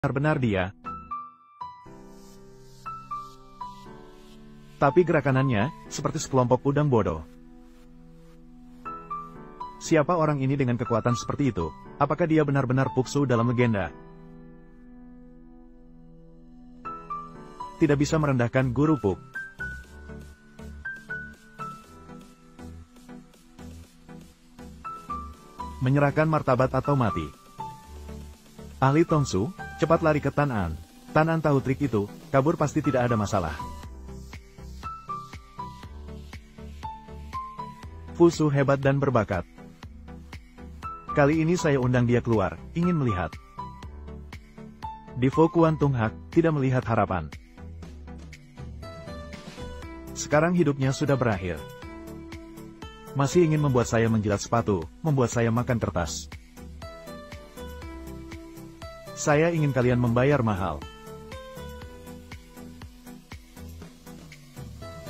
benar-benar dia. Tapi gerakanannya, seperti sekelompok udang bodoh. Siapa orang ini dengan kekuatan seperti itu? Apakah dia benar-benar Puksu dalam legenda? Tidak bisa merendahkan Guru Puk. Menyerahkan martabat atau mati. Ahli Tongsu, cepat lari ke Tan An. Tan An tahu trik itu, kabur pasti tidak ada masalah. Fusu hebat dan berbakat. Kali ini saya undang dia keluar, ingin melihat. Di Fokuan Tung Hak, tidak melihat harapan. Sekarang hidupnya sudah berakhir. Masih ingin membuat saya menjilat sepatu, membuat saya makan kertas. Saya ingin kalian membayar mahal.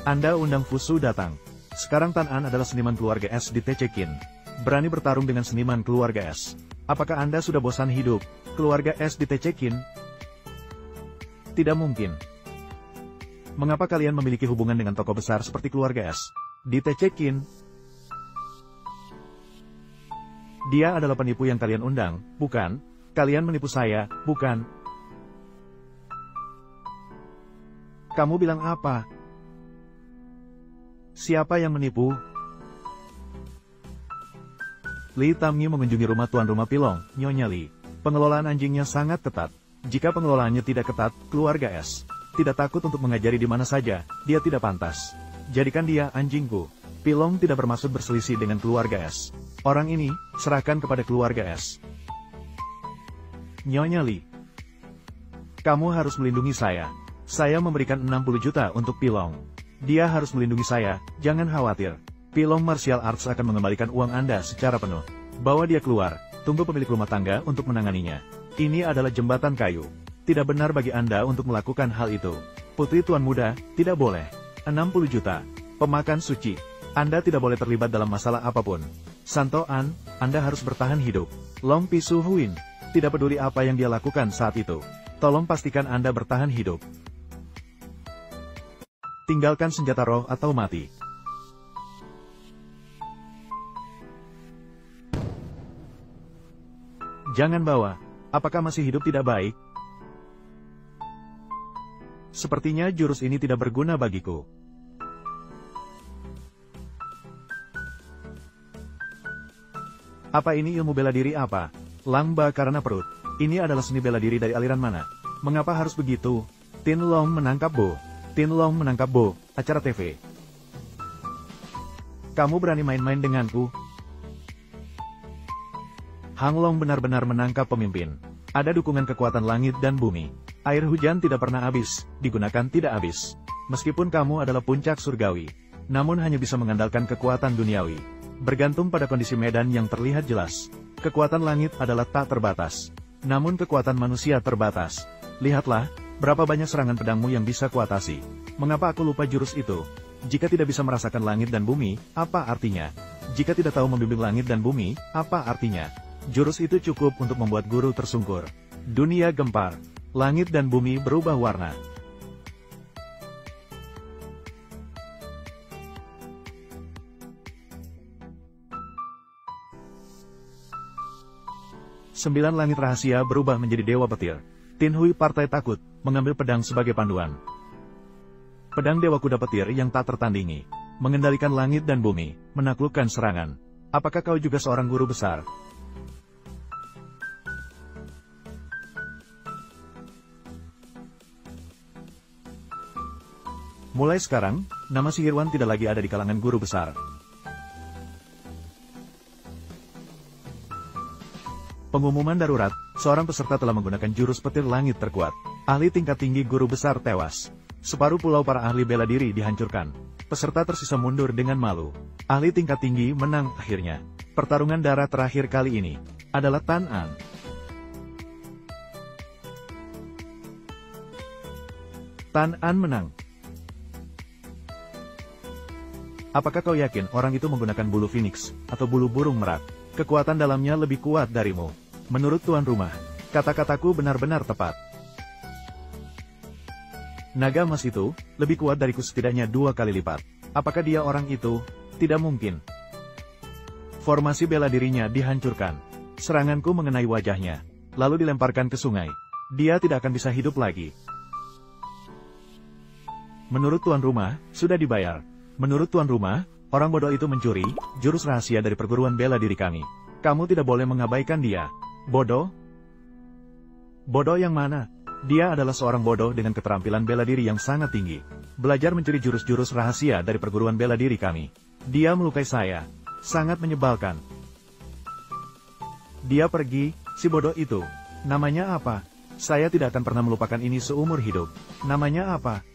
Anda undang Fusu datang. Sekarang Tan An adalah seniman keluarga S di Tecekin. Berani bertarung dengan seniman keluarga S. Apakah Anda sudah bosan hidup keluarga S di Tecekin? Tidak mungkin. Mengapa kalian memiliki hubungan dengan tokoh besar seperti keluarga S di Tecekin? Dia adalah penipu yang kalian undang, bukan? Kalian menipu saya, bukan? Kamu bilang apa? Siapa yang menipu? Li Tamyi mengunjungi rumah tuan rumah Pilong, Nyonya Li. Pengelolaan anjingnya sangat ketat. Jika pengelolaannya tidak ketat, keluarga S tidak takut untuk mengajari di mana saja, dia tidak pantas. Jadikan dia anjingku. Pilong tidak bermaksud berselisih dengan keluarga S. Orang ini, serahkan kepada keluarga S. Nyonya Li. Kamu harus melindungi saya. Saya memberikan 60 juta untuk Pilong. Dia harus melindungi saya, jangan khawatir. Pilong Martial Arts akan mengembalikan uang Anda secara penuh. Bawa dia keluar, tunggu pemilik rumah tangga untuk menanganinya. Ini adalah jembatan kayu. Tidak benar bagi Anda untuk melakukan hal itu. Putri Tuan Muda, tidak boleh. 60 juta. Pemakan suci. Anda tidak boleh terlibat dalam masalah apapun. Santo An, Anda harus bertahan hidup. Long Pisu Huin, tidak peduli apa yang dia lakukan saat itu. Tolong pastikan Anda bertahan hidup. Tinggalkan senjata roh atau mati. Jangan bawa. Apakah masih hidup tidak baik? Sepertinya jurus ini tidak berguna bagiku. Apa ini ilmu bela diri apa? Langba karena perut. Ini adalah seni bela diri dari aliran mana? Mengapa harus begitu? Tin Long menangkap Bo. Tin Long menangkap Bo, acara TV. Kamu berani main-main denganku? Hang Long benar-benar menangkap pemimpin. Ada dukungan kekuatan langit dan bumi. Air hujan tidak pernah habis, digunakan tidak habis. Meskipun kamu adalah puncak surgawi, namun hanya bisa mengandalkan kekuatan duniawi. Bergantung pada kondisi medan yang terlihat jelas. Kekuatan langit adalah tak terbatas. Namun kekuatan manusia terbatas. Lihatlah, berapa banyak serangan pedangmu yang bisa kuatasi. Mengapa aku lupa jurus itu? Jika tidak bisa merasakan langit dan bumi, apa artinya? Jika tidak tahu membimbing langit dan bumi, apa artinya? Jurus itu cukup untuk membuat guru tersungkur. Dunia gempar. Langit dan bumi berubah warna. Sembilan langit rahasia berubah menjadi dewa petir. Tin Hui partai takut, mengambil pedang sebagai panduan. Pedang dewa kuda petir yang tak tertandingi. Mengendalikan langit dan bumi, menaklukkan serangan. Apakah kau juga seorang guru besar? Mulai sekarang, nama Sihirwan tidak lagi ada di kalangan guru besar. Pengumuman darurat, seorang peserta telah menggunakan jurus petir langit terkuat. Ahli tingkat tinggi guru besar tewas. Separuh pulau para ahli bela diri dihancurkan. Peserta tersisa mundur dengan malu. Ahli tingkat tinggi menang akhirnya. Pertarungan darah terakhir kali ini adalah Tan An. Tan An menang. Apakah kau yakin orang itu menggunakan bulu phoenix atau bulu burung merak? Kekuatan dalamnya lebih kuat darimu. Menurut tuan rumah, Kata-kataku benar-benar tepat. Naga emas itu, lebih kuat dariku setidaknya 2 kali lipat. Apakah dia orang itu? Tidak mungkin. Formasi bela dirinya dihancurkan. Seranganku mengenai wajahnya, lalu dilemparkan ke sungai. Dia tidak akan bisa hidup lagi. Menurut tuan rumah, sudah dibayar. Menurut tuan rumah, orang bodoh itu mencuri jurus rahasia dari perguruan bela diri kami. Kamu tidak boleh mengabaikan dia. Bodoh? Bodoh yang mana? Dia adalah seorang bodoh dengan keterampilan bela diri yang sangat tinggi. Belajar mencuri jurus-jurus rahasia dari perguruan bela diri kami. Dia melukai saya. Sangat menyebalkan. Dia pergi, si bodoh itu. Namanya apa? Saya tidak akan pernah melupakan ini seumur hidup. Namanya apa?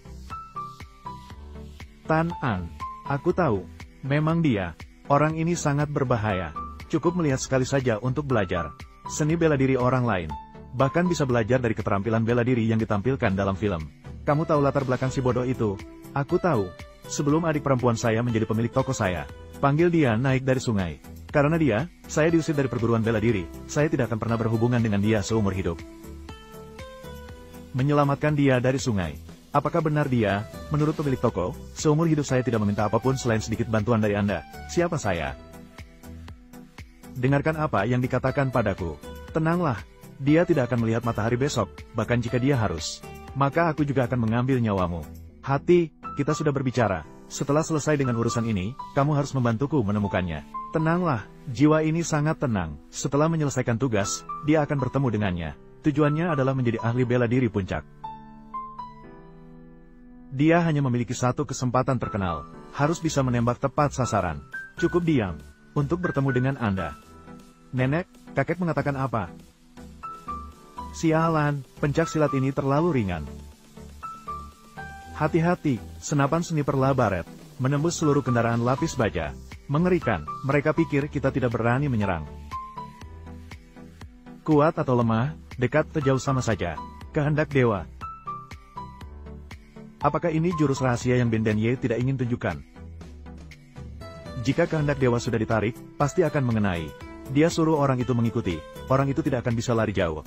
Tan An. Aku tahu. Memang dia. Orang ini sangat berbahaya. Cukup melihat sekali saja untuk belajar seni bela diri orang lain. Bahkan bisa belajar dari keterampilan bela diri yang ditampilkan dalam film. Kamu tahu latar belakang si bodoh itu? Aku tahu. Sebelum adik perempuan saya menjadi pemilik toko saya, panggil dia naik dari sungai. Karena dia, saya diusir dari perguruan bela diri. Saya tidak akan pernah berhubungan dengan dia seumur hidup. Menyelamatkan dia dari sungai. Apakah benar dia, menurut pemilik toko, seumur hidup saya tidak meminta apapun selain sedikit bantuan dari Anda? Siapa saya? Dengarkan apa yang dikatakan padaku. Tenanglah. Dia tidak akan melihat matahari besok, bahkan jika dia harus. Maka aku juga akan mengambil nyawamu. Hati, kita sudah berbicara. Setelah selesai dengan urusan ini, kamu harus membantuku menemukannya. Tenanglah, jiwa ini sangat tenang. Setelah menyelesaikan tugas, dia akan bertemu dengannya. Tujuannya adalah menjadi ahli bela diri puncak. Dia hanya memiliki satu kesempatan terkenal. Harus bisa menembak tepat sasaran. Cukup diam, untuk bertemu dengan Anda. Nenek, kakek mengatakan apa? Sialan, pencak silat ini terlalu ringan. Hati-hati, senapan sniper labaret, menembus seluruh kendaraan lapis baja. Mengerikan, mereka pikir kita tidak berani menyerang. Kuat atau lemah, dekat atau jauh sama saja. Kehendak dewa. Apakah ini jurus rahasia yang Bindenye tidak ingin tunjukkan? Jika kehendak dewa sudah ditarik, pasti akan mengenai. Dia suruh orang itu mengikuti, orang itu tidak akan bisa lari jauh.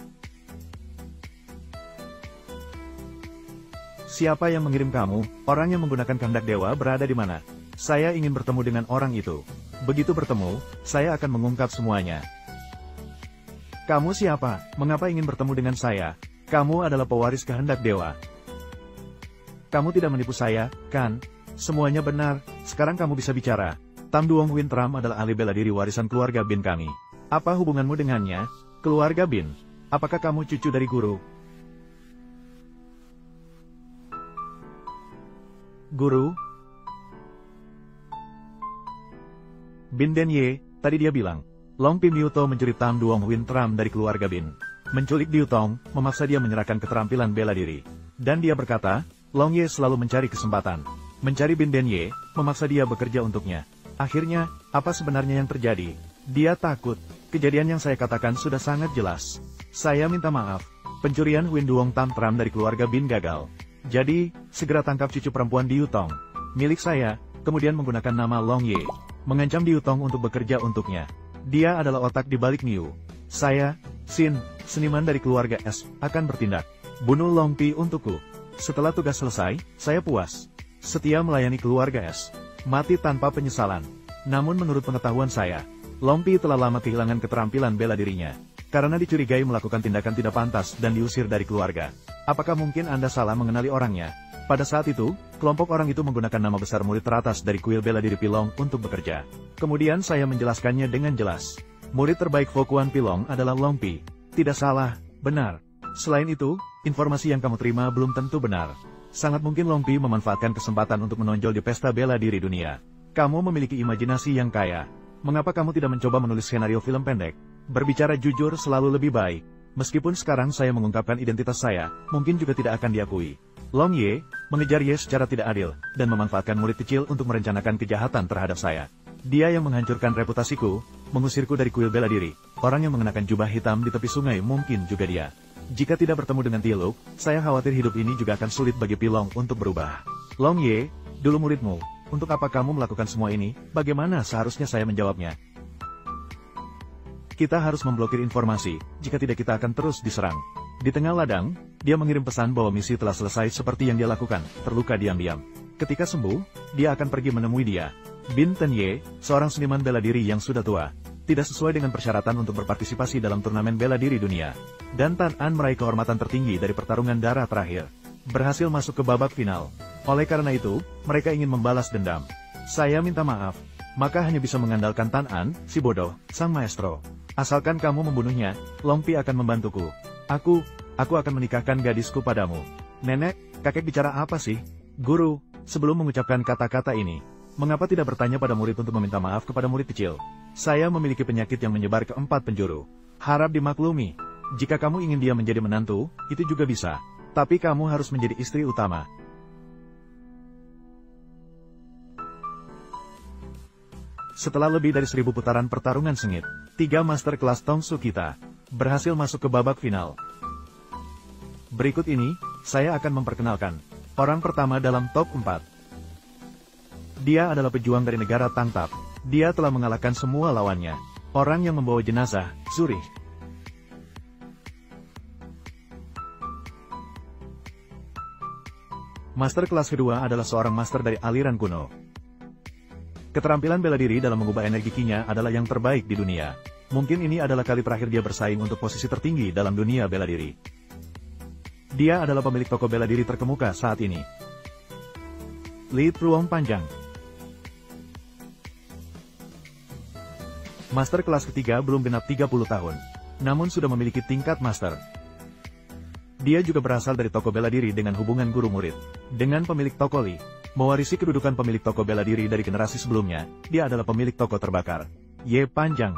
Siapa yang mengirim kamu? Orang yang menggunakan kehendak dewa berada di mana? Saya ingin bertemu dengan orang itu. Begitu bertemu, saya akan mengungkap semuanya. Kamu siapa? Mengapa ingin bertemu dengan saya? Kamu adalah pewaris kehendak dewa. Kamu tidak menipu saya, kan? Semuanya benar, sekarang kamu bisa bicara. Tam Duong Wintram adalah ahli bela diri warisan keluarga Bin kami. Apa hubunganmu dengannya? Keluarga Bin? Apakah kamu cucu dari guru? Guru? Bindenye, tadi dia bilang, Long Pim Liuto mencuri Tam Duong Wintram dari keluarga Bin. Menculik Liutong, memaksa dia menyerahkan keterampilan bela diri. Dan dia berkata, Long Ye selalu mencari kesempatan. Mencari Bindenye, memaksa dia bekerja untuknya. Akhirnya, apa sebenarnya yang terjadi? Dia takut. Kejadian yang saya katakan sudah sangat jelas. Saya minta maaf. Pencurian Huin Duong Tam Tram dari keluarga Bin gagal. Jadi, segera tangkap cucu perempuan Liutong, milik saya, kemudian menggunakan nama Long Ye, mengancam Liutong untuk bekerja untuknya. Dia adalah otak di balik Niu. Saya, Sin, seniman dari keluarga S, akan bertindak. Bunuh Long Pi untukku. Setelah tugas selesai, saya puas. Setia melayani keluarga S. Mati tanpa penyesalan. Namun menurut pengetahuan saya, Long Pi telah lama kehilangan keterampilan bela dirinya. Karena dicurigai melakukan tindakan tidak pantas dan diusir dari keluarga. Apakah mungkin Anda salah mengenali orangnya? Pada saat itu, kelompok orang itu menggunakan nama besar murid teratas dari kuil bela diri Pilong untuk bekerja. Kemudian saya menjelaskannya dengan jelas. Murid terbaik Fokuan Pilong adalah Long Pi. Tidak salah, benar. Selain itu, informasi yang kamu terima belum tentu benar. Sangat mungkin Long Pi memanfaatkan kesempatan untuk menonjol di pesta bela diri dunia. Kamu memiliki imajinasi yang kaya. Mengapa kamu tidak mencoba menulis skenario film pendek? Berbicara jujur selalu lebih baik. Meskipun sekarang saya mengungkapkan identitas saya, mungkin juga tidak akan diakui. Long Ye mengejar Ye secara tidak adil, dan memanfaatkan murid kecil untuk merencanakan kejahatan terhadap saya. Dia yang menghancurkan reputasiku, mengusirku dari kuil bela diri. Orang yang mengenakan jubah hitam di tepi sungai mungkin juga dia. Jika tidak bertemu dengan Tieluk, saya khawatir hidup ini juga akan sulit bagi Pilong untuk berubah. Long Ye, dulu muridmu, untuk apa kamu melakukan semua ini? Bagaimana seharusnya saya menjawabnya? Kita harus memblokir informasi, jika tidak kita akan terus diserang. Di tengah ladang, dia mengirim pesan bahwa misi telah selesai seperti yang dia lakukan, terluka diam-diam. Ketika sembuh, dia akan pergi menemui dia. Bin Tenye, seorang seniman bela diri yang sudah tua, tidak sesuai dengan persyaratan untuk berpartisipasi dalam turnamen bela diri dunia. Dan Tan An meraih kehormatan tertinggi dari pertarungan darah terakhir. Berhasil masuk ke babak final. Oleh karena itu, mereka ingin membalas dendam. Saya minta maaf. Maka hanya bisa mengandalkan Tan An, si bodoh, sang maestro. Asalkan kamu membunuhnya, Long Pi akan membantuku. Aku akan menikahkan gadisku padamu. Nenek, kakek bicara apa sih? Guru, sebelum mengucapkan kata-kata ini, mengapa tidak bertanya pada murid untuk meminta maaf kepada murid kecil? Saya memiliki penyakit yang menyebar ke 4 penjuru. Harap dimaklumi. Jika kamu ingin dia menjadi menantu, itu juga bisa. Tapi kamu harus menjadi istri utama. Setelah lebih dari 1000 putaran pertarungan sengit, 3 master kelas Tongsu kita berhasil masuk ke babak final. Berikut ini, saya akan memperkenalkan orang pertama dalam top 4. Dia adalah pejuang dari negara Tang Tap. Dia telah mengalahkan semua lawannya. Orang yang membawa jenazah, Zurich. Master kelas kedua adalah seorang master dari aliran kuno. Keterampilan bela diri dalam mengubah energi Qi-nya adalah yang terbaik di dunia. Mungkin ini adalah kali terakhir dia bersaing untuk posisi tertinggi dalam dunia bela diri. Dia adalah pemilik toko bela diri terkemuka saat ini. Li Truong Panjang. Master kelas ketiga belum genap 30 tahun, namun sudah memiliki tingkat master. Dia juga berasal dari toko bela diri dengan hubungan guru-murid. Dengan pemilik toko Li, mewarisi kedudukan pemilik toko bela diri dari generasi sebelumnya, dia adalah pemilik toko terbakar. Ye Panjang.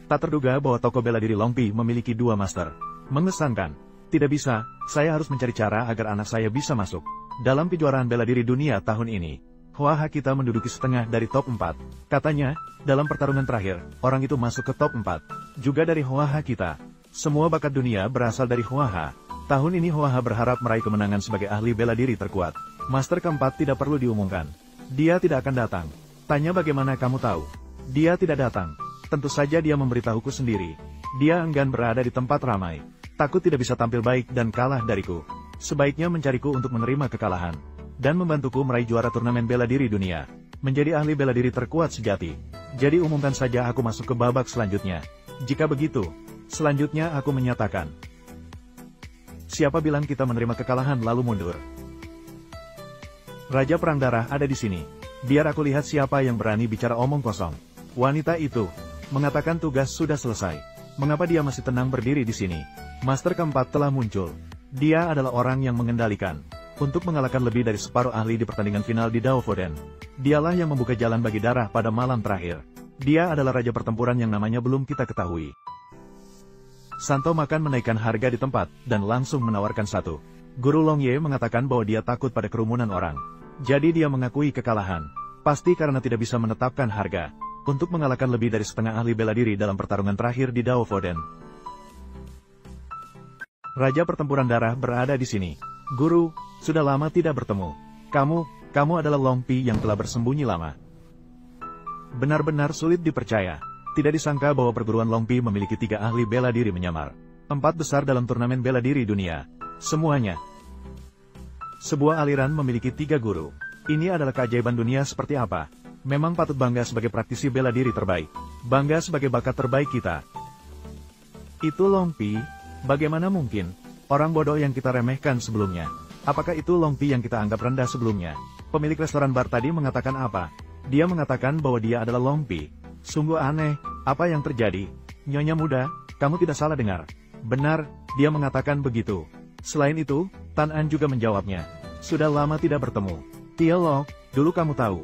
Tak terduga bahwa toko bela diri Long Pi memiliki 2 master. Mengesankan. Tidak bisa, saya harus mencari cara agar anak saya bisa masuk. Dalam kejuaraan bela diri dunia tahun ini, Hua kita menduduki setengah dari top 4. Katanya, dalam pertarungan terakhir, orang itu masuk ke top 4. Juga dari Hua kita. Semua bakat dunia berasal dari Hua. Tahun ini Hua berharap meraih kemenangan sebagai ahli bela diri terkuat. Master keempat tidak perlu diumumkan. Dia tidak akan datang. Tanya bagaimana kamu tahu? Dia tidak datang. Tentu saja dia memberitahuku sendiri. Dia enggan berada di tempat ramai. Takut tidak bisa tampil baik dan kalah dariku. Sebaiknya mencariku untuk menerima kekalahan. Dan membantuku meraih juara turnamen bela diri dunia. Menjadi ahli bela diri terkuat sejati. Jadi umumkan saja aku masuk ke babak selanjutnya. Jika begitu, selanjutnya aku menyatakan. Siapa bilang kita menerima kekalahan lalu mundur? Raja Perang Darah ada di sini. Biar aku lihat siapa yang berani bicara omong kosong. Wanita itu mengatakan tugas sudah selesai. Mengapa dia masih tenang berdiri di sini? Master keempat telah muncul. Dia adalah orang yang mengendalikan. Untuk mengalahkan lebih dari separuh ahli di pertandingan final di Daofoden. Dialah yang membuka jalan bagi darah pada malam terakhir. Dia adalah raja pertempuran yang namanya belum kita ketahui. Santo makan menaikkan harga di tempat, dan langsung menawarkan satu. Guru Long Ye mengatakan bahwa dia takut pada kerumunan orang. Jadi dia mengakui kekalahan. Pasti karena tidak bisa menetapkan harga. Untuk mengalahkan lebih dari setengah ahli bela diri dalam pertarungan terakhir di Daofoden. Raja pertempuran darah berada di sini. Guru, sudah lama tidak bertemu. Kamu adalah Long Pi yang telah bersembunyi lama. Benar-benar sulit dipercaya. Tidak disangka bahwa perguruan Long Pi memiliki 3 ahli bela diri menyamar. 4 besar dalam turnamen bela diri dunia. Semuanya. Sebuah aliran memiliki 3 guru. Ini adalah keajaiban dunia seperti apa? Memang patut bangga sebagai praktisi bela diri terbaik. Bangga sebagai bakat terbaik kita. Itu Long Pi? Bagaimana mungkin? Orang bodoh yang kita remehkan sebelumnya. Apakah itu Long Pi yang kita anggap rendah sebelumnya? Pemilik restoran bar tadi mengatakan apa? Dia mengatakan bahwa dia adalah Long Pi. Sungguh aneh, apa yang terjadi? Nyonya muda, kamu tidak salah dengar. Benar, dia mengatakan begitu. Selain itu, Tan An juga menjawabnya. Sudah lama tidak bertemu. Tia Lo, dulu kamu tahu.